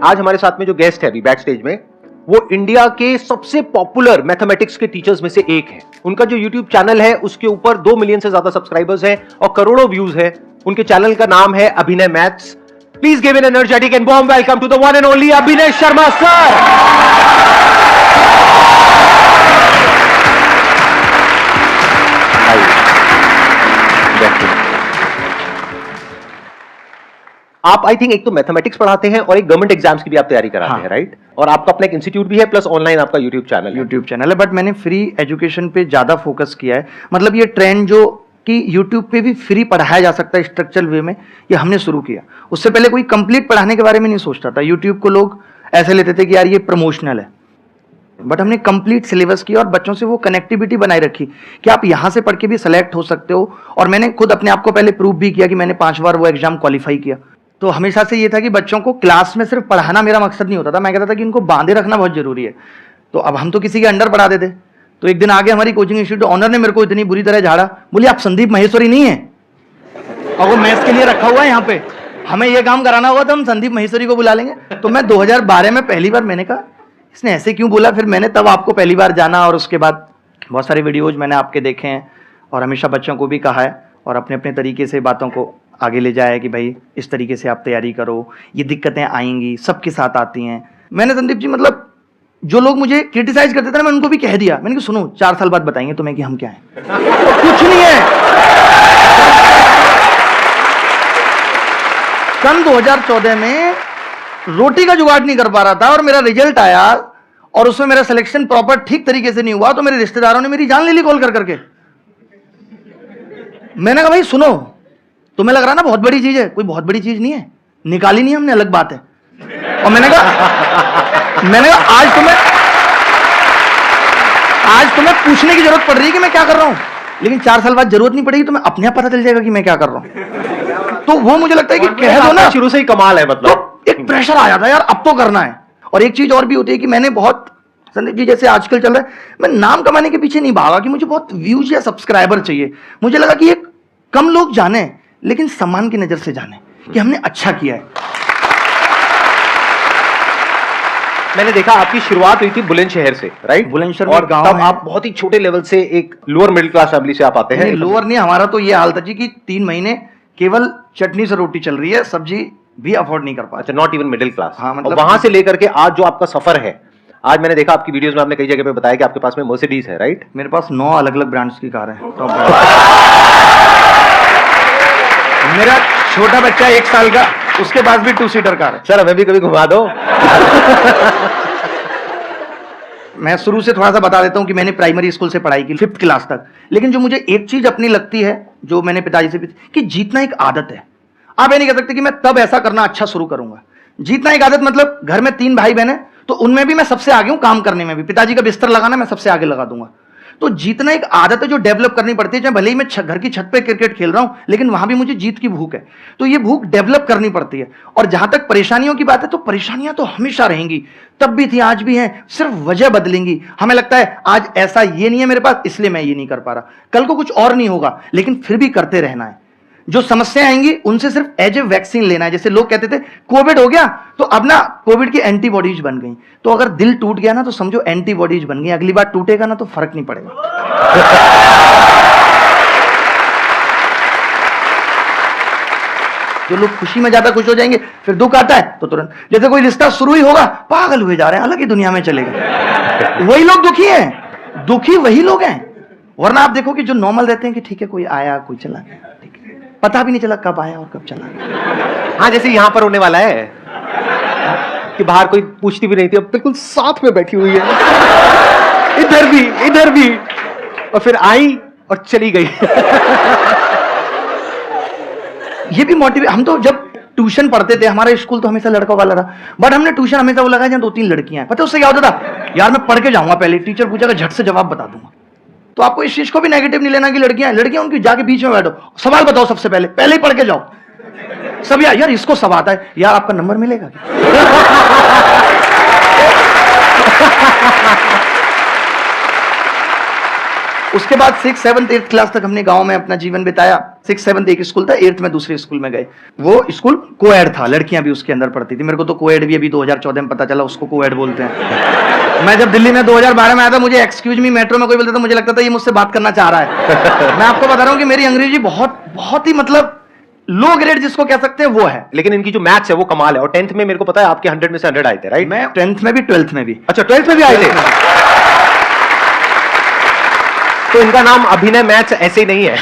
आज हमारे साथ में जो गेस्ट है अभी बैक स्टेज में, वो इंडिया के सबसे पॉपुलर मैथमेटिक्स के टीचर्स में से एक है। उनका जो यूट्यूब चैनल है उसके ऊपर 2 मिलियन से ज्यादा सब्सक्राइबर्स हैं और करोड़ों व्यूज है। उनके चैनल का नाम है Abhinay maths. Please give an energetic and warm welcome to the one and only Abhinay Sharma sir. आप आई थिंक एक तो मैथमेटिक्स पढ़ाते हैं और एक गवर्नमेंट एग्जाम्स की भी आप तैयारी कराते हैं, राइट? और आपका अपना एक इंस्टीट्यूट भी है प्लस ऑनलाइन आपका यूट्यूब चैनल है। बट मैंने फ्री एजुकेशन पे ज्यादा फोकस किया है। मतलब ये ट्रेंड जो कि यूट्यूब पे भी फ्री पढ़ाया जा सकता है स्ट्रक्चरल वे में, ये हमने शुरू किया। उससे पहले कोई कंप्लीट पढ़ाने के बारे में नहीं सोचता था। यूट्यूब को लोग ऐसे लेते थे कि यार ये प्रमोशनल है, बट हमने कंप्लीट सिलेबस किया और बच्चों से वो कनेक्टिविटी बनाए रखी कि आप यहाँ से पढ़ के भी सेलेक्ट हो सकते हो। और मैंने खुद अपने आप को पहले प्रूव भी किया कि मैंने 5 बार वो एग्जाम क्वालिफाई किया। तो हमेशा से ये था कि बच्चों को क्लास में सिर्फ पढ़ाना मेरा मकसद नहीं होता था। मैं कहता था कि इनको बांधे रखना बहुत जरूरी है। तो अब हम तो किसी के अंडर पढ़ाते थे। तो एक दिन आगे हमारी कोचिंग इंस्टीट्यूट ऑनर ने मेरे को इतनी बुरी तरह झाड़ा, बोली आप संदीप महेश्वरी नहीं है और वो मैथ्स के लिए रखा हुआ है यहाँ पे, हमें ये काम कराना होगा तो हम संदीप महेश्वरी को बुला लेंगे। तो मैं 2012 में पहली बार मैंने कहा इसने ऐसे क्यों बोला। फिर मैंने तब आपको पहली बार जाना और उसके बाद बहुत सारे वीडियोज मैंने आपके देखे हैं और हमेशा बच्चों को भी कहा है और अपने अपने तरीके से बातों को आगे ले जाए कि भाई इस तरीके से आप तैयारी करो, ये दिक्कतें आएंगी, सबके साथ आती हैं। मैंने संदीप जी मतलब जो लोग मुझे क्रिटिसाइज करते थे ना, मैं उनको भी कह दिया। मैंने कहा सुनो 4 साल बाद बताएंगे तुम्हें कि हम क्या हैं। कुछ नहीं है। सन 2014 में रोटी का जुगाड़ नहीं कर पा रहा था और मेरा रिजल्ट आया और उसमें मेरा सिलेक्शन प्रॉपर ठीक तरीके से नहीं हुआ तो मेरे रिश्तेदारों ने मेरी जान ले ली कॉल कर करके। मैंने कहा भाई सुनो, तुम्हें लग रहा ना बहुत बड़ी चीज है, कोई बहुत बड़ी चीज नहीं है, निकाली नहीं हमने, अलग बात है। और मैंने कहा आज तुम्हें पूछने की जरूरत पड़ रही है कि मैं क्या कर रहा हूं, लेकिन 4 साल बाद जरूरत नहीं पड़ेगी, तुम्हें अपने आप पता चल जाएगा कि मैं क्या कर रहा हूं। तो वो मुझे लगता है कि कह दो ना, शुरू से ही कमाल है। मतलब तो एक प्रेशर आ जाता है यार अब तो करना है। और एक चीज और भी होती है कि मैंने बहुत संदीप जी जैसे आजकल चल रहा है, मैं नाम कमाने के पीछे नहीं भागा कि मुझे बहुत व्यूज या सब्सक्राइबर चाहिए। मुझे लगा कि एक कम लोग जाने लेकिन सम्मान की नजर से जाने कि हमने अच्छा किया है। मैंने देखा आपकी शुरुआत हुई थी बुलंदशहर से, राइट? बुलंदशहर और गांव तब आप बहुत ही छोटे लेवल से एक लोअर मिडिल क्लास फैमिली से आप आते हैं। लोअर नहीं, हमारा तो ये हाल था जी कि 3 महीने केवल चटनी से रोटी चल रही है, सब्जी भी अफोर्ड नहीं कर पाते। अच्छा, नॉट इवन मिडिल क्लास। हाँ, मतलब और वहां से लेकर के आज जो आपका सफर है, आज मैंने देखा आपकी वीडियोस में आपने कई जगह पे बताया कि आपके पास में मर्सिडीज है, राइट? मेरे पास 9 अलग अलग ब्रांड्स की कार है। मेरा छोटा बच्चा 1 साल का, उसके पास भी 2 सीटर कार है। सर हमें भी कभी घुमा दो। मैं शुरू से थोड़ा सा बता देता हूं कि मैंने प्राइमरी स्कूल से पढ़ाई की 5th क्लास तक। लेकिन जो मुझे एक चीज अपनी लगती है, जो मैंने पिताजी से भी, कि जीतना एक आदत है। आप ये नहीं कह सकते कि मैं तब ऐसा करना अच्छा शुरू करूंगा। जीतना एक आदत मतलब घर में 3 भाई बहन है तो उनमें भी मैं सबसे आगे हूं, काम करने में भी। पिताजी का बिस्तर लगाना मैं सबसे आगे लगा दूंगा। तो जीतना एक आदत है जो डेवलप करनी पड़ती है। चाहे भले ही मैं घर की छत पे क्रिकेट खेल रहा हूं, लेकिन वहां भी मुझे जीत की भूख है। तो ये भूख डेवलप करनी पड़ती है। और जहां तक परेशानियों की बात है, तो परेशानियां तो हमेशा रहेंगी, तब भी थी, आज भी हैं, सिर्फ वजह बदलेंगी। हमें लगता है आज ऐसा ये नहीं है मेरे पास, इसलिए मैं ये नहीं कर पा रहा। कल को कुछ और नहीं होगा, लेकिन फिर भी करते रहना है। जो समस्याएं आएंगी उनसे सिर्फ एज ए वैक्सीन लेना है। जैसे लोग कहते थे कोविड हो गया तो अब ना कोविड की एंटीबॉडीज बन गई। तो अगर दिल टूट गया ना तो समझो एंटीबॉडीज बन गई, अगली बार टूटेगा ना तो फर्क नहीं पड़ेगा। जो लोग खुशी में ज्यादा खुश हो जाएंगे, फिर दुख आता है तो तुरंत, जैसे कोई रिश्ता शुरू ही होगा पागल हुए जा रहे हैं, अलग ही दुनिया में चलेगा। वही लोग दुखी हैं, दुखी वही लोग हैं। वरना आप देखो कि जो नॉर्मल रहते हैं कि ठीक है कोई आया कोई चला गया, ठीक है, पता भी नहीं चला कब आया और कब चला गया। हाँ, जैसे यहां पर होने वाला है कि बाहर कोई पूछती भी नहीं थी, अब बिल्कुल साथ में बैठी हुई है, इधर भी, और फिर आई और चली गई। ये भी मोटिवेट। हम तो जब ट्यूशन पढ़ते थे, हमारा स्कूल तो हमेशा लड़कों वाला था, बट हमने ट्यूशन हमेशा वो लगाया जहां 2-3 लड़कियां हैं। पता है उससे क्या होता था, यार मैं पढ़ के जाऊंगा, पहले टीचर पूछेगा झट से जवाब बता दूंगा। तो आपको इस चीज को भी नेगेटिव नहीं लेना कि लड़कियां उनकी जाके बीच में बैठो, सवाल बताओ सबसे पहले ही पढ़ के जाओ। सब यार इसको सब आता है, यार आपका नंबर मिलेगा क्या? उसके बाद 6, 7, 8 क्लास तक हमने गांव में अपना जीवन बिताया। 6, 7 एक स्कूल था, 8th में दूसरे स्कूल में गए। वो स्कूल कोएड था, लड़कियां भी उसके अंदर पढ़ती थी। मेरे को तो कोएड भी अभी 2014 में पता चला उसको कोएड बोलते हैं। मैं जब दिल्ली में 2012 में आया था, मुझे एक्सक्यूज मी मेट्रो में कोई बोलता था, मुझे लगता था ये मुझसे बात करना चाह रहा है। मैं आपको बता रहा हूँ कि मेरी अंग्रेजी बहुत ही मतलब लो ग्रेड जिसको कह सकते हैं वो है। लेकिन इनकी जो मैथ्स है वो कमाल है। और 10th में मेरे को पता है आपके 100 में से 100 आए थे, राइट? मैं 10th में भी 12th में भी। अच्छा, 12th में भी आए थे। तो इनका नाम अभिनय मैथ्स ऐसे ही नहीं है।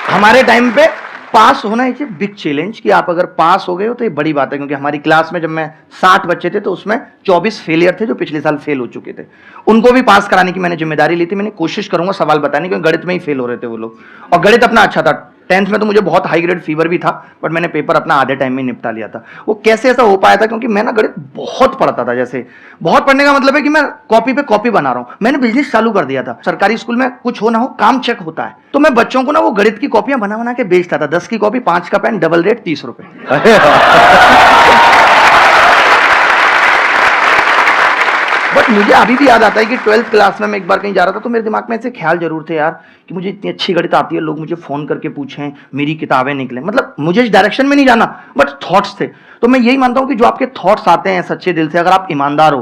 हमारे टाइम पे पास होना एक बिग चैलेंज, कि आप अगर पास हो गए हो तो ये बड़ी बात है। क्योंकि हमारी क्लास में जब मैं 60 बच्चे थे तो उसमें 24 फेलियर थे जो पिछले साल फेल हो चुके थे। उनको भी पास कराने की मैंने जिम्मेदारी ली थी। मैंने कोशिश करूंगा सवाल बताने की, क्योंकि गणित में ही फेल हो रहे थे वो लोग। और गणित अपना अच्छा था। 10th में तो मुझे बहुत हाई ग्रेड फीवर भी था, बट मैंने पेपर अपना आधे टाइम में निपटा लिया था। वो कैसे ऐसा हो पाया था? क्योंकि मैं ना गणित बहुत पढ़ता था। जैसे बहुत पढ़ने का मतलब है कि मैं कॉपी पे कॉपी बना रहा हूं। मैंने बिजनेस चालू कर दिया था। सरकारी स्कूल में कुछ हो ना हो काम चेक होता है, तो मैं बच्चों को ना वो गणित की कॉपियां बना बना के बेचता था। 10 की कॉपी 5 का पेन, डबल रेट 30 रुपए। बट मुझे अभी भी याद आता है कि 12th क्लास में मैं एक बार कहीं जा रहा था, तो मेरे दिमाग में ऐसे ख्याल जरूर थे यार कि मुझे इतनी अच्छी गणित आती है, लोग मुझे फोन करके पूछें, मेरी किताबें निकलें। मतलब मुझे इस डायरेक्शन में नहीं जाना, बट थॉट्स थे। तो मैं यही मानता हूं कि जो आपके थॉट्स आते हैं सच्चे दिल से, अगर आप ईमानदार हो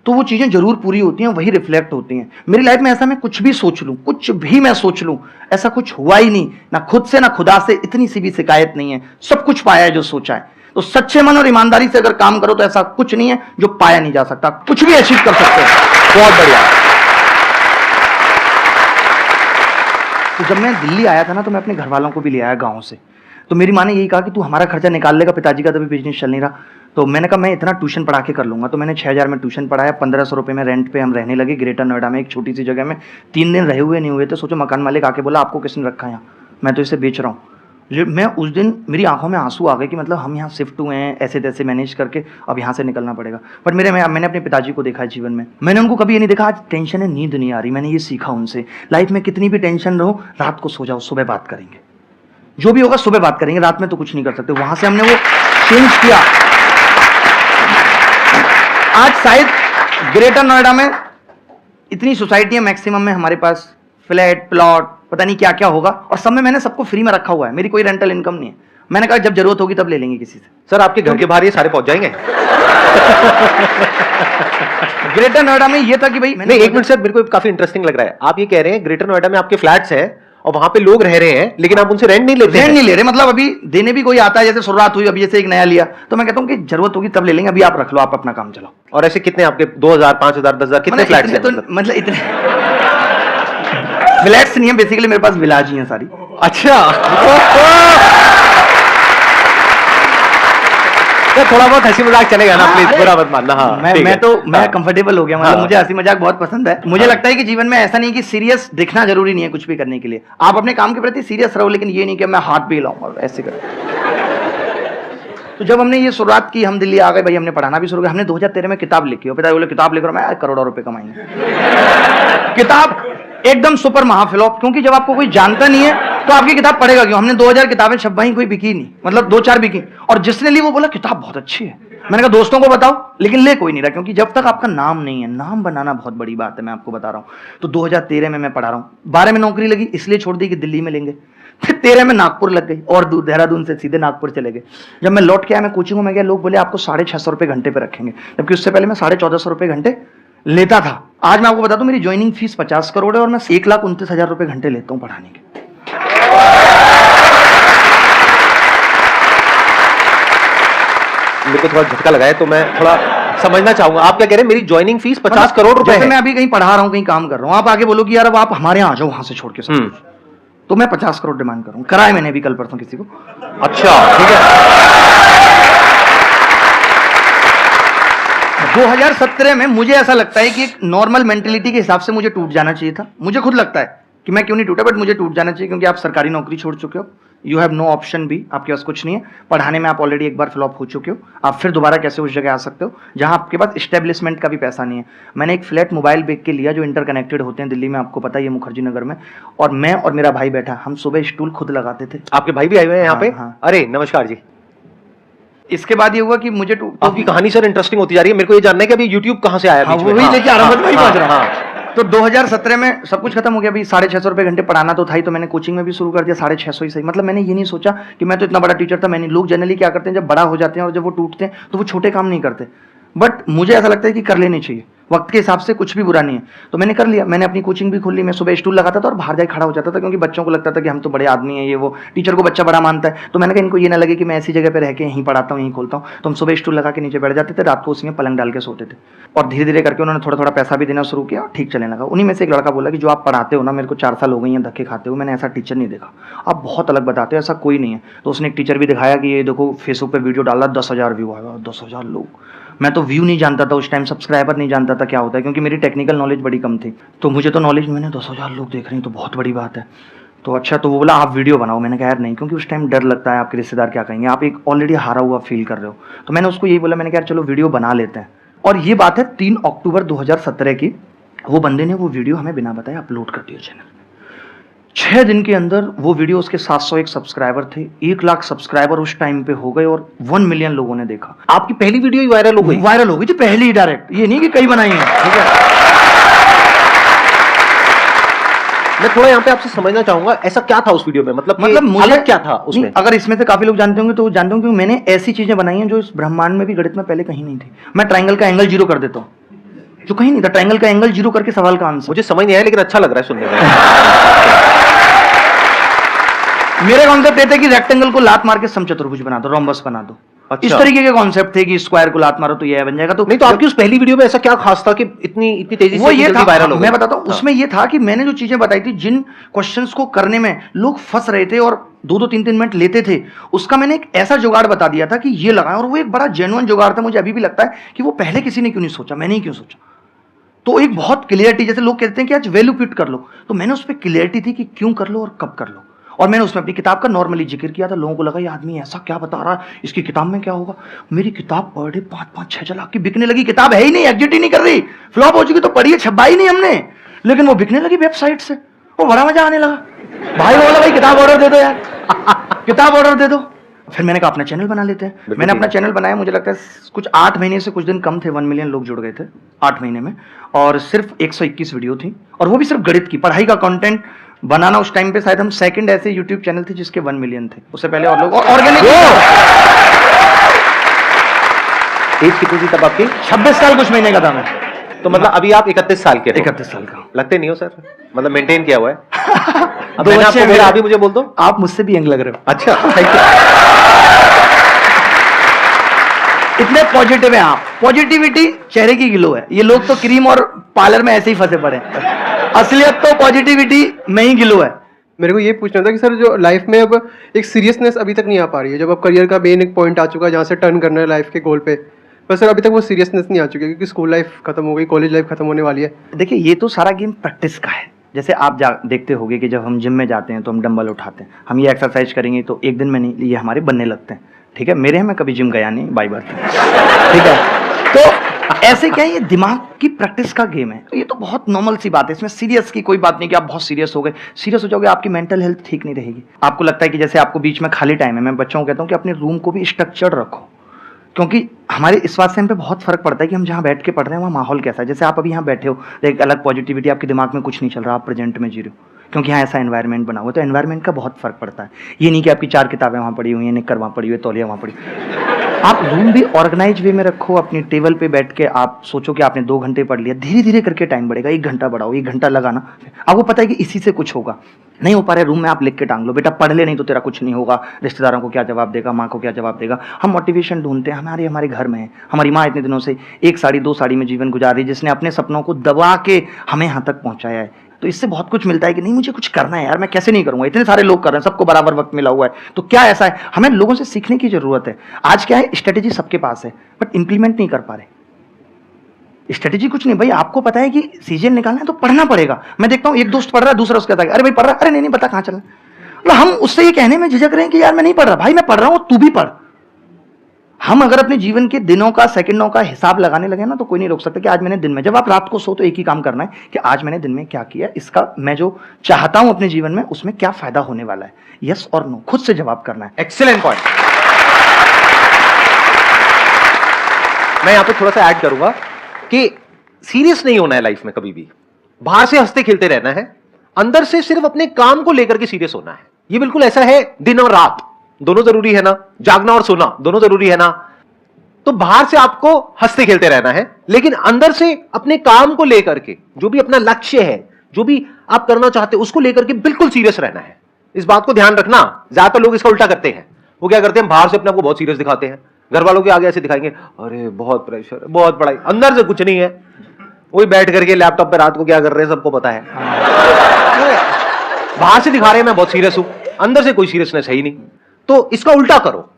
तो वो चीजें जरूर पूरी होती हैं, वही रिफ्लेक्ट होती हैं। मेरी लाइफ में ऐसा मैं कुछ भी सोच लूं, कुछ भी मैं सोच लूं, ऐसा कुछ हुआ ही नहीं। ना खुद से ना खुदा से इतनी सी भी शिकायत नहीं है। सब कुछ पाया है जो सोचा है। तो सच्चे मन और ईमानदारी से अगर काम करो तो ऐसा कुछ नहीं है जो पाया नहीं जा सकता। कुछ भी अचीव कर सकते हो। बहुत बढ़िया। तो जब मैं दिल्ली आया था ना, तो मैं अपने घर वालों को भी ले आया गांव से। तो मेरी माँ ने यही कहा कि तू हमारा खर्चा निकाल लेगा, पिताजी का तभी बिजनेस चल नहीं रहा। तो मैंने कहा मैं इतना ट्यूशन पढ़ा के कर लूंगा। तो मैंने 6000 में ट्यूशन पढ़ाया, 1500 रुपये में रेंट पे हम रहने लगे ग्रेटर नोएडा में, एक छोटी सी जगह में। 3 दिन रहे हुए नहीं हुए थे। सोचो, मकान मालिक आके बोला आपको किसने रखा यहाँ, मैं तो इसे बेच रहा हूँ। मैं उस दिन मेरी आंखों में आंसू आ गए कि मतलब हम यहाँ शिफ्ट हुए हैं ऐसे तैसे मैनेज करके, अब यहाँ से निकलना पड़ेगा। पर मैंने अपने पिताजी को देखा है जीवन में। मैंने उनको कभी ये नहीं देखा आज टेंशन है, नींद नहीं आ रही। मैंने ये सीखा उनसे, लाइफ में कितनी भी टेंशन रहो, रात को सो जाओ, सुबह बात करेंगे, जो भी होगा सुबह बात करेंगे, रात में तो कुछ नहीं कर सकते। वहां से हमने वो चेंज किया। आज शायद ग्रेटर नोएडा में इतनी सोसाइटियां मैक्सिमम में हमारे पास, फ्लैट प्लॉट पता नहीं क्या क्या होगा, और सब में मैंने सबको फ्री में रखा हुआ है। मेरी कोई रेंटल इनकम नहीं है। मैंने कहा जब जरूरत होगी तब ले लेंगे किसी से। सर आपके घर के बाहर ये सारे पहुंच जाएंगे। ग्रेटर नोएडा में ये था कि भाई नहीं, एक मिनट सर, मेरे को काफी इंटरेस्टिंग लग रहा है। आप ये कह रहे हैं ग्रेटर नोएडा में आपके फ्लैट्स हैं और वहां पे लोग रह रहे हैं, लेकिन आप उनसे रेंट नहीं ले रहे? रेंट नहीं ले रहे, मतलब अभी देने भी कोई आता है। जैसे शुरुआत हुई, अभी जैसे एक नया लिया, तो मैं कहता हूँ कि जरूरत होगी तब ले लेंगे, अभी आप रख लो, आप अपना काम चलाओ। और ऐसे कितने आपके 2000, 5000, 10,000 कितने फ्लैट्स हैं? मतलब इतने फ्लैट्स नहीं है, बेसिकली मेरे पास विलाज ही है सारी। अच्छा। तो थोड़ा बहुत हंसी मजाक चलेगा ना, प्लीज बुरा मत मानना। हाँ, मैं कंफर्टेबल हो गया। मतलब मुझे हंसी मजाक बहुत पसंद है। मुझे लगता है कि जीवन में ऐसा नहीं कि सीरियस दिखना जरूरी नहीं है कुछ भी करने के लिए। आप अपने काम के प्रति सीरियस रहो, लेकिन ये नहीं कि मैं हाथ भी हिलाऊंगा ऐसे करो। तो जब हमने ये शुरुआत की, हम दिल्ली आ गए भाई, हमने पढ़ाना भी शुरू किया। हमने 2013 में किताब लिखी, और पिताजी बोले किताब लिख रहा हूं मैं, करोड़ों रुपए कमाएंगे। किताब एकदम सुपर महाफ्लॉप, क्योंकि जब आपको कोई जानता नहीं है तो आपकी किताब पढ़ेगा क्यों? हमने 2000 किताबें छपवाई, कोई बिकी नहीं, मतलब 2-4 बिकी। और जिसने ली वो बोला किताब बहुत अच्छी है। मैंने कहा दोस्तों को बताओ, लेकिन ले कोई नहीं रहा, क्योंकि जब तक आपका नाम नहीं है, नाम बनाना बहुत बड़ी बात है, मैं आपको बता रहा हूं। तो 2013 में मैं पढ़ा रहा हूं। 12 में नौकरी लगी, इसलिए छोड़ दी कि दिल्ली में लेंगे। फिर 13 में नागपुर लग गई, और दूर, देहरादून से सीधे नागपुर चले गए। जब मैं लौट के आया, मैं कोचिंग में गया, लोग बोले आपको 650 रुपए घंटे पे रखेंगे, जबकि उससे पहले मैं 1450 रुपए घंटे लेता था। आज मैं आपको बता दूं, मेरी ज्वाइनिंग फीस 50 करोड़ है, और मैं 1,29,000 रुपए घंटे लेता हूं पढ़ाने के। मेरे को थोड़ा झटका लगा है, तो मैं थोड़ा समझना चाहूंगा। आप क्या कह रहे हैं? मेरी ज्वाइनिंग फीस 50 करोड़ रुपए है। मैं अभी कहीं पढ़ा रहा हूं, कहीं काम कर रहा हूं, आप आगे बोलो कि यार अब आप हमारे यहाँ आ जाओ, वहां से छोड़ के सब कुछ, तो मैं 50 करोड़ डिमांड करूं। कराए मैंने भी कल परसों किसी को। अच्छा, ठीक है। 2017 में मुझे ऐसा लगता है कि एक नॉर्मल मेंटेलिटी के हिसाब से मुझे टूट जाना चाहिए था। मुझे खुद लगता है कि मैं क्यों नहीं टूटा, बट मुझे टूट जाना चाहिए, क्योंकि आप सरकारी नौकरी छोड़ चुके हो। यू हैव नो ऑप्शन भी, आपके पास कुछ नहीं है। पढ़ाने में आप ऑलरेडी एक बार फ्लॉप हो चुके हो, आप फिर दोबारा कैसे उस जगह आ सकते हो जहां आपके पास एस्टेब्लिशमेंट का भी पैसा नहीं है। मैंने एक फ्लैट मोबाइल बेच के लिया, जो इंटरकनेक्टेड होते हैं दिल्ली में, आपको पता है, ये मुखर्जी नगर में। और मैं और मेरा भाई बैठा, हम सुबह स्टूल खुद लगाते थे। आपके भाई भी आए हुए हैं यहाँ पे? हाँ। अरे नमस्कार जी। इसके बाद ये हुआ कि मुझे आपकी कहानी सर इंटरेस्टिंग होती जा रही है। मेरे को ये जानना है कि अभी YouTube कहाँ से आया बीच में? वही देखिए आरंभ में ही पहुंच रहा हाँ, है। तो 2017 में सब कुछ खत्म हो गया। अभी 650 रुपए घंटे पढ़ाना तो था ही, तो मैंने कोचिंग में भी शुरू कर दिया 650 ही सही। मतलब मैंने ये नहीं सोचा कि मैं तो इतना बड़ा टीचर था। मैंने, लोग जनरली क्या करते हैं जब बड़ा हो जाते हैं और जब वो टूटते हैं तो वो छोटे काम नहीं करते, बट मुझे ऐसा लगता है कि कर लेनी चाहिए, वक्त के हिसाब से कुछ भी बुरा नहीं है। तो मैंने कर लिया, मैंने अपनी कोचिंग भी खोल ली। मैं सुबह स्टूल लगाता था और बाहर जाके खड़ा हो जाता था, क्योंकि बच्चों को लगता था कि हम तो बड़े आदमी हैं, ये वो, टीचर को बच्चा बड़ा मानता है। तो मैंने कहा इनको ये ना लगे कि मैं ऐसी जगह पे रह के यहीं पढ़ाता हूँ, यहीं खोलता हूँ। तो हम सुबह स्टूल लगा के नीचे बैठ जाते थे, रात को उसी में पलंग डाल के सोते थे। और धीरे धीरे करके उन्होंने थोड़ा थोड़ा पैसा भी देना शुरू किया और ठीक चलने लगा। उन्हीं में से एक लड़का बोला कि जो आप पढ़ाते हो ना, मेरे को 4 साल हो गई हैं धक्के खाते हो, मैंने ऐसा टीचर नहीं देखा, आप बहुत अलग बताते हो, ऐसा कोई नहीं है। तो उसने एक टीचर भी दिखाया कि ये देखो फेसबुक पे वीडियो डाला, 10,000 व्यू आया। 10,000 लोग, मैं तो व्यू नहीं जानता था उस टाइम, सब्सक्राइबर नहीं जानता था क्या होता है, क्योंकि मेरी टेक्निकल नॉलेज बड़ी कम थी। तो मुझे तो नॉलेज, मैंने 10,000 लोग देख रहे हैं तो बहुत बड़ी बात है। तो अच्छा, तो वो बोला आप वीडियो बनाओ। मैंने कहा यार नहीं, क्योंकि उस टाइम डर लगता है आपके रिश्तेदार क्या कहेंगे, आप एक ऑलरेडी हारा हुआ फील कर रहे हो। तो मैंने उसको यही बोला, मैंने कहा यार चलो वीडियो बना लेते हैं। और ये बात है 3 अक्टूबर 2017 की। वो बंदे ने वो वीडियो हमें बिना बताए अपलोड कर दिया चैनल। 6 दिन के अंदर वो वीडियो, उसके 701 सब्सक्राइबर थे, 1 लाख सब्सक्राइबर उस टाइम पे हो गए और 1 मिलियन लोगों ने देखा। आपकी पहली वीडियो ही वायरल हो गई? वायरल हो गई थी पहली ही डायरेक्ट, ये नहीं कि कई बनाई है, ठीक है। मैं थोड़ा यहाँ पे आपसे समझना चाहूंगा, ऐसा क्या था उस वीडियो में? मतलब मुझे अलग क्या था उसमें? अगर इसमें से काफी लोग जानते होंगे तो जानते होंगे कि मैंने ऐसी चीजें बनाई हैं जो इस ब्रह्मांड में भी गणित में पहले कहीं नहीं थी। मैं ट्रायंगल का एंगल 0 कर देता हूँ, जो कहीं नहीं था। ट्रायंगल का एंगल 0 करके सवाल का आंसर। मुझे समझ नहीं आया, लेकिन अच्छा लग रहा है सुनने में। मेरे कॉन्सेप्ट ये थे कि रेक्टेंगल को लात मार के समचतुर्भुज बना दो, रोम्बस बना दो। अच्छा। इस तरीके के कॉन्सेप्ट थे कि स्क्वायर को लात मारो तो ये बन जाएगा। तो नहीं, तो आपकी उस पहली वीडियो में ऐसा क्या खास था कि इतनी तेजी वो से ये था, वायरल हो गई? मैं बताता हूँ। उसमें ये था कि मैंने जो चीजें बताई थी, जिन क्वेश्चंस को करने में लोग फंस रहे थे और 2-2 3-3 मिनट लेते थे, उसका मैंने एक ऐसा जुगाड़ बता दिया था कि ये लगाएं। और वो एक बड़ा जेन्युइन जुगाड़ था। मुझे अभी भी लगता है कि वो पहले किसी ने क्यों नहीं सोचा, मैंने ही क्यों सोचा। तो एक बहुत क्लियरिटी, जैसे लोग कहते हैं कि आज वैल्यू पिट कर लो, तो मैंने उस पर क्लियरिटी थी कि क्यों कर लो और कब कर लो। और मैंने उसमें अपनी किताब का नॉर्मली जिक्र किया था। लोगों को लगा ये आदमी ऐसा क्या बता रहा है, इसकी किताब में क्या होगा। मेरी किताब पर डे 5-5-6 लाख की बिकने लगी। किताब है ही नहीं, एग्जिट ही नहीं कर रही, फ्लॉप हो चुकी, तो पढ़ी है, छपा ही नहीं हमने, लेकिन वो बिकने लगी वेबसाइट से। वो बड़ा मजा आने लगा। भाई बोला भाई किताब ऑर्डर दे दो यार, किताब ऑर्डर दे दो। फिर मैंने कहा अपना चैनल बना लेते हैं। मैंने अपना चैनल बनाया, मुझे लगता है कुछ 8 महीने से कुछ दिन कम थे, 1 मिलियन लोग जुड़ गए थे 8 महीने में। और सिर्फ 121 वीडियो थी, और वो भी सिर्फ गणित की, पढ़ाई का कंटेंट बनाना। उस टाइम पे शायद हम सेकंड ऐसे यूट्यूब चैनल थे जिसके 1 मिलियन थे। उससे पहले और लोग ऑर्गेनिक। एज कितनी थी तब आपकी? 26 साल कुछ महीने का था मैं। तो मतलब अभी आप 31 साल के? 31 साल का। लगते नहीं हो सर, मतलब मेंटेन किया हुआ है। दो बच्चे हैं मेरे। अभी मुझे बोल दो, आप मुझसे भी यंग लग रहे हो। अच्छा, थैंक यू। इतने पॉजिटिव हैं आप। पॉजिटिविटी चेहरे की ग्लो है। ये लोग तो क्रीम और पार्लर में ऐसे ही फंसे पड़े हैं। असलियत तो पॉजिटिविटी में ही ग्लो है। मेरे को ये पूछना था कि सर जो लाइफ में अब एक सीरियसनेस अभी तक नहीं आ पा रही है, जब अब करियर का मेन एक पॉइंट आ चुका है जहाँ से टर्न करना है लाइफ के गोल पे, पर सर अभी तक वो सीरियसनेस नहीं आ चुकी है, क्योंकि स्कूल लाइफ खत्म हो गई, कॉलेज लाइफ खत्म होने वाली है। देखिए ये तो सारा गेम प्रैक्टिस का है। जैसे आप देखते होंगे कि जब हम जिम में जाते हैं तो हम डंबल उठाते हैं, हम ये एक्सरसाइज करेंगे तो एक दिन में नहीं, ये हमारे बनने लगते हैं। ठीक है, मेरे हैं, मैं कभी जिम गया नहीं, बाय बर्थ। ठीक है, तो ऐसे क्या है, ये दिमाग की प्रैक्टिस का गेम है। तो ये तो बहुत नॉर्मल सी बात है, इसमें सीरियस की कोई बात नहीं कि आप बहुत सीरियस हो गए। सीरियस हो जाओगे, आपकी मेंटल हेल्थ ठीक नहीं रहेगी। आपको लगता है कि जैसे आपको बीच में खाली टाइम है, मैं बच्चों को कहता हूँ कि अपने रूम को भी स्ट्रक्चर्ड रखो, क्योंकि हमारे इस बात से हम पे बहुत फर्क पड़ता है कि हम जहाँ बैठ के पढ़ रहे हैं वहाँ माहौल कैसा है। जैसे आप अभी यहाँ बैठे हो, एक अलग पॉजिटिविटी, आपके दिमाग में कुछ नहीं चल रहा, आप प्रेजेंट में जी रहे हो, क्योंकि यहाँ ऐसा एनवायरनमेंट बना हुआ है। तो एनवायरनमेंट का बहुत फर्क पड़ता है। ये नहीं कि आपकी 4 किताबें वहाँ पड़ी हुई हैं, निक्कर वहाँ पड़ी हुई है, तौलिया वहाँ पड़ी। आप रूम भी ऑर्गेनाइज वे में रखो। अपनी टेबल पे बैठ के आप सोचो कि आपने 2 घंटे पढ़ लिया, धीरे धीरे करके टाइम बढ़ेगा। 1 घंटा बढ़ाओ, 1 घंटा लगाना, आपको पता है कि इसी से कुछ होगा। नहीं हो पा रहा है, रूम में आप लिख के टांग लो, बेटा पढ़ ले, नहीं तो तेरा कुछ नहीं होगा। रिश्तेदारों को क्या जवाब देगा, माँ को क्या जवाब देगा। हम मोटिवेशन ढूंढते हैं, हमारे घर में है। हमारी माँ इतने दिनों से 1 साड़ी 2 साड़ी में जीवन गुजार रही है, जिसने अपने सपनों को दबा के हमें यहाँ तक पहुँचाया है। तो इससे बहुत कुछ मिलता है कि नहीं मुझे कुछ करना है यार, मैं कैसे नहीं करूंगा, इतने सारे लोग कर रहे हैं, सबको बराबर वक्त मिला हुआ है, तो क्या ऐसा है। हमें लोगों से सीखने की जरूरत है। आज क्या है, स्ट्रेटेजी सबके पास है, बट इंप्लीमेंट नहीं कर पा रहे। स्ट्रेटेजी कुछ नहीं भाई, आपको पता है कि सीजन निकालना है तो पढ़ना पड़ेगा। मैं देखता हूँ एक दोस्त पढ़ रहा है, दूसरा उसके कहता है अरे भाई पढ़ रहा है, अरे नहीं पता कहाँ चलना। मतलब हम उससे ये कहने में झिझक रहे हैं कि यार मैं नहीं पढ़ रहा, भाई मैं पढ़ रहा हूँ, तू भी पढ़। हम अगर अपने जीवन के दिनों का, सेकंडों का हिसाब लगाने लगे ना, तो कोई नहीं रोक सकता कि आज मैंने दिन में, जब आप रात को सो तो एक ही काम करना है कि आज मैंने दिन में क्या किया, इसका मैं जो चाहता हूं अपने जीवन में उसमें क्या फायदा होने वाला है। यस और नो खुद से जवाब करना है। Excellent point. मैं यहां पे थोड़ा सा ऐड करूंगा कि सीरियस नहीं होना है लाइफ में कभी भी। बाहर से हंसते खेलते रहना है, अंदर से सिर्फ अपने काम को लेकर के सीरियस होना है। ये बिल्कुल ऐसा है, दिन और रात दोनों जरूरी है ना, जागना और सोना दोनों जरूरी है ना। तो बाहर से आपको हंसते खेलते रहना है, लेकिन अंदर से अपने काम को लेकर के, जो भी अपना लक्ष्य है, जो भी आप करना चाहते हैं, उसको लेकर के बिल्कुल सीरियस रहना है। इस बात को ध्यान रखना। ज्यादातर लोग इसका उल्टा करते हैं। वो क्या करते हैं, बाहर से अपने आप को बहुत सीरियस दिखाते हैं, घर वालों के आगे ऐसे दिखाएंगे, अरे बहुत प्रेशर है, बहुत पढ़ाई, अंदर से कुछ नहीं है। वही बैठ करके लैपटॉप पे रात को क्या कर रहे हैं सबको पता है। बाहर से दिखा रहे हैं मैं बहुत सीरियस हूं, अंदर से कोई सीरियसनेस है ही नहीं। तो इसका उल्टा करो,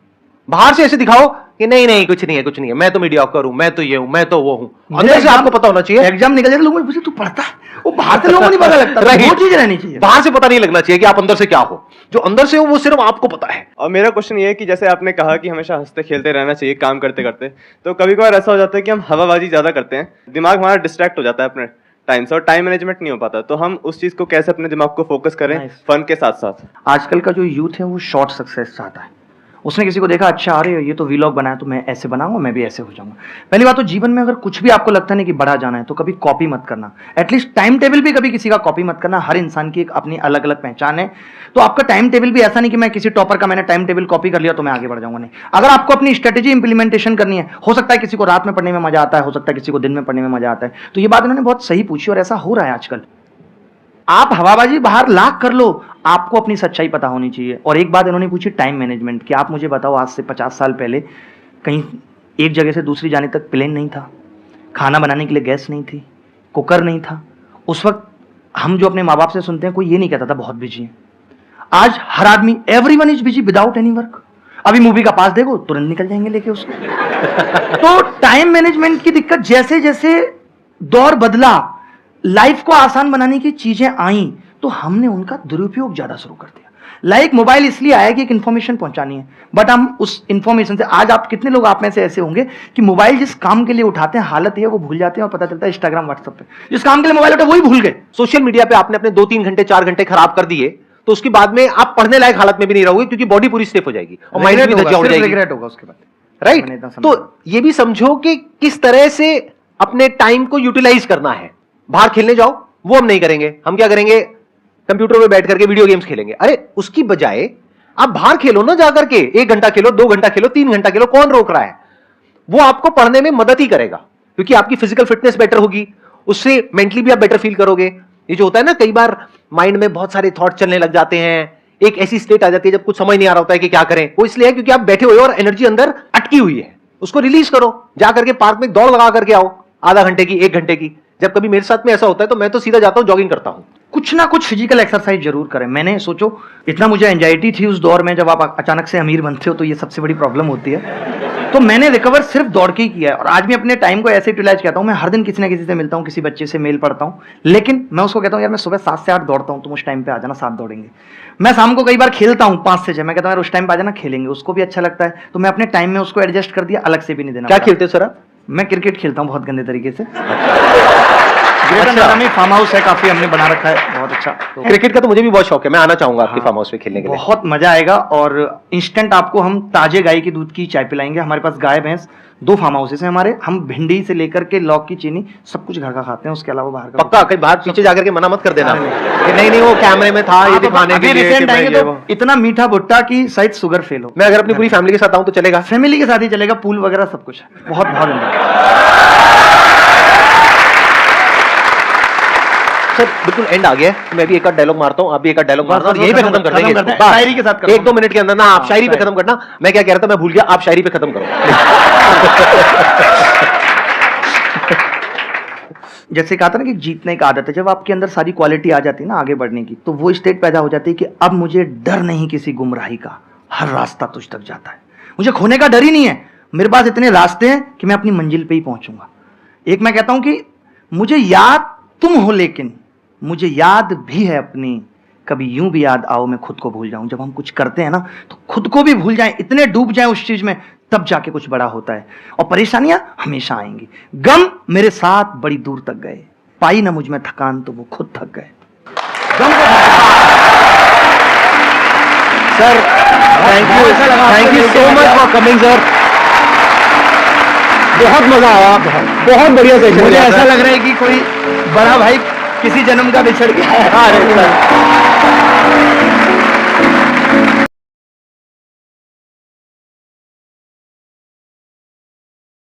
बाहर से ऐसे दिखाओ कि नहीं नहीं कुछ नहीं है, कुछ नहीं है, मैं तो मीडियोकर हूं, मैं तो ये हूं, मैं तो वो हूं। अंदर से आपको पता होना चाहिए। एग्जाम निकल जाए लोगों ने तू पढ़ता है, वो बाहर से लोगों को नहीं पता लगता। वो चीज रहनी चाहिए, बाहर से पता नहीं लगना चाहिए कि आप अंदर से क्या हो। जो अंदर से हो वो सिर्फ आपको पता है। और मेरा क्वेश्चन ये है कि जैसे आपने कहा कि हमेशा हंसते खेलते रहना चाहिए काम करते करते, तो कभी कभार ऐसा हो जाता है कि हम हवाबाजी ज्यादा करते हैं, दिमाग हमारा डिस्ट्रैक्ट हो जाता है अपने टाइम से और टाइम मैनेजमेंट नहीं हो पाता। तो हम उस चीज को कैसे अपने दिमाग को फोकस करें फन के साथ साथ? आजकल का जो यूथ है वो शॉर्ट सक्सेस चाहता है। उसने किसी को देखा, अच्छा अरे ये तो वीलॉग बनाया तो मैं ऐसे बनाऊंगा, मैं भी ऐसे हो जाऊंगा। पहली बात तो जीवन में अगर कुछ भी आपको लगता है कि बड़ा जाना है तो कभी कॉपी मत करना। एटलीस्ट टाइम टेबल भी कभी किसी का कॉपी मत करना। हर इंसान की एक अपनी अलग अलग पहचान है। तो आपका टाइम टेबल भी ऐसा नहीं कि मैं किसी टॉपर का मैंने टाइम टेबल कॉपी कर लिया तो मैं आगे बढ़ जाऊंगा, नहीं। अगर आपको अपनी स्ट्रेटेजी इंप्लीमेंटेशन करनी है, हो सकता है किसी को रात में पढ़ने में मजा आता है, हो सकता है किसी को दिन में पढ़ने में मजा आता है। तो ये बात इन्होंने बहुत सही पूछी और ऐसा हो रहा है आजकल। आप हवाबाजी बाहर लाख कर लो, आपको अपनी सच्चाई पता होनी चाहिए। और एक बात इन्होंने पूछी टाइम मैनेजमेंट की। आप मुझे बताओ, आज से 50 साल पहले कहीं एक जगह से दूसरी जाने तक प्लेन नहीं था, खाना बनाने के लिए गैस नहीं थी, कुकर नहीं था। उस वक्त हम जो अपने माँ बाप से सुनते हैं, कोई ये नहीं कहता था बहुत बिजी है। आज हर आदमी, everyone is busy without any work. अभी मूवी का पास देखो, तुरंत निकल जाएंगे लेके उसको। तो टाइम मैनेजमेंट की दिक्कत, जैसे जैसे दौर बदला, लाइफ को आसान बनाने की चीजें आई, तो हमने उनका दुरुपयोग ज्यादा शुरू कर दिया। लाइक मोबाइल इसलिए आया कि एक इंफॉर्मेशन पहुंचानी है, बट हम उस इंफॉर्मेशन से, आज आप कितने लोग आप में से ऐसे होंगे कि मोबाइल जिस काम के लिए उठाते हैं, हालत ये वो भूल जाते हैं और पता चलता है इंस्टाग्राम व्हाट्सएप पे जिस काम के लिए मोबाइल उठा वही भूल गए। सोशल मीडिया पे आपने अपने 2-3 घंटे 4 घंटे खराब कर दिए, तो उसके बाद में आप पढ़ने लायक हालत में भी नहीं रहोगे, क्योंकि बॉडी पूरी स्टिफ हो जाएगी और माइंड भी धज्जियां उड़ जाएगी। रिग्रेट होगा उसके बाद, राइट। तो ये भी समझो कि किस तरह से अपने टाइम को यूटिलाइज करना है। बाहर खेलने जाओ, वो हम नहीं करेंगे। हम क्या करेंगे, कंप्यूटर में बैठ करके वीडियो गेम्स खेलेंगे। अरे उसकी बजाय आप बाहर खेलो ना, जाकर के 1 घंटा खेलो, 2 घंटा खेलो, 3 घंटा खेलो, कौन रोक रहा है। वो आपको पढ़ने में मदद ही करेगा, क्योंकि आपकी फिजिकल फिटनेस बेटर होगी, उससे मेंटली भी आप बेटर फील करोगे। ये जो होता है ना, कई बार माइंड में बहुत सारे थॉट चलने लग जाते हैं, एक ऐसी स्टेट आ जाती है जब कुछ समझ नहीं आ रहा होता है कि क्या करें। वो इसलिए है क्योंकि आप बैठे हुए हो और एनर्जी अंदर अटकी हुई है। उसको रिलीज करो, जाकर के पार्क में दौड़ लगा करके आओ, आधा घंटे की, 1 घंटे की। जब कभी मेरे साथ में ऐसा होता है तो मैं तो सीधा जाता हूं, जॉगिंग करता हूं। कुछ ना कुछ फिजिकल एक्सरसाइज जरूर करें। मैंने सोचो, इतना मुझे एंजाइटी थी उस दौर में, जब आप अचानक से अमीर बनते हो तो ये सबसे बड़ी प्रॉब्लम होती है। तो मैंने रिकवर सिर्फ दौड़ के ही किया है। और आज मैं अपने टाइम को ऐसे यूटिलाइज करता हूँ, मैं हर दिन किसी ना किसी से मिलता हूँ, किसी बच्चे से मेल पढ़ता हूँ, लेकिन मैं उसको कहता हूँ यार मैं सुबह 7 से 8 दौड़ता हूँ, तुम उस टाइम पे आ जाना, 7 दौड़ेंगे। मैं शाम को कई बार खेलता हूँ 5 से 6, मैं कहता हूँ यार उस टाइम पे आ जाना, खेलेंगे। उसको भी अच्छा लगता है, तो मैं अपने टाइम में उसको एडजस्ट कर दिया, अलग से भी नहीं देना। क्या खेलते हो सर आप? मैं क्रिकेट खेलता हूँ बहुत गंदे तरीके से। ग्रेटर नोएडा में फार्म हाउस है, काफी हमने बना रखा है, बहुत अच्छा। तो क्रिकेट का तो मुझे भी बहुत शौक है, मैं आना चाहूंगा आपके फार्म हाउस पे खेलने के लिए। बहुत मजा आएगा। और इंस्टेंट आपको हम ताजे गाय की दूध की चाय पिलाएंगे। हमारे पास गाय भैंस 2 फार्म हाउसेस हैं हमारे। हम भिंडी से लेकर के लौक की चीनी सब कुछ घर का खाते हैं, उसके अलावा बाहर का पक्का कहीं बाहर पीछे जाकर के मना मत कर देना कि नहीं नहीं वो कैमरे में था ये दिखाने के लिए। रिसेंट आएंगे तो इतना मीठा भुट्टा की शायद शुगर फेल हो। मैं अगर अपनी पूरी फैमिली के साथ आऊं तो चलेगा? फैमिली के साथ ही चलेगा, पूल वगैरह सब कुछ है, बहुत सर बिल्कुल एंड आ गया है। मैं भी एक आध डायलॉग मारता हूँ, आप भी एक आध डायलॉग मारना, यही पे खत्म कर देंगे इसको। बस, शायरी के साथ 1-2 मिनट के अंदर ना। आप शायरी पे खत्म करना। मैं क्या कह रहा था, मैं भूल गया, आप शायरी पे खत्म करो। जैसे कहा था ना कि जीतने की आदत है, जब आपके अंदर सारी क्वालिटी आ जाती है ना आगे बढ़ने की, तो वो स्टेट पैदा हो जाती है कि अब मुझे डर नहीं किसी गुमराही का, हर रास्ता तुझ तक जाता है। मुझे खोने का डर ही नहीं है, मेरे पास इतने रास्ते हैं कि मैं अपनी मंजिल पे ही पहुंचूंगा। एक मैं कहता हूं कि मुझे याद तुम हो, लेकिन मुझे याद भी है अपनी, कभी यूं भी याद आओ मैं खुद को भूल जाऊं। जब हम कुछ करते हैं ना तो खुद को भी भूल जाएं, इतने डूब जाएं उस चीज में, तब जाके कुछ बड़ा होता है। और परेशानियां हमेशा आएंगी। गम मेरे साथ बड़ी दूर तक गए, पाई ना मुझ में थकान तो वो खुद थक गए। Sir thank you so much for coming sir. बहुत मजा आया, बहुत बढ़िया सेशन। मुझे ऐसा लग रहा है कि कोई बड़ा भाई किसी जन्म का बिछड़ गया है।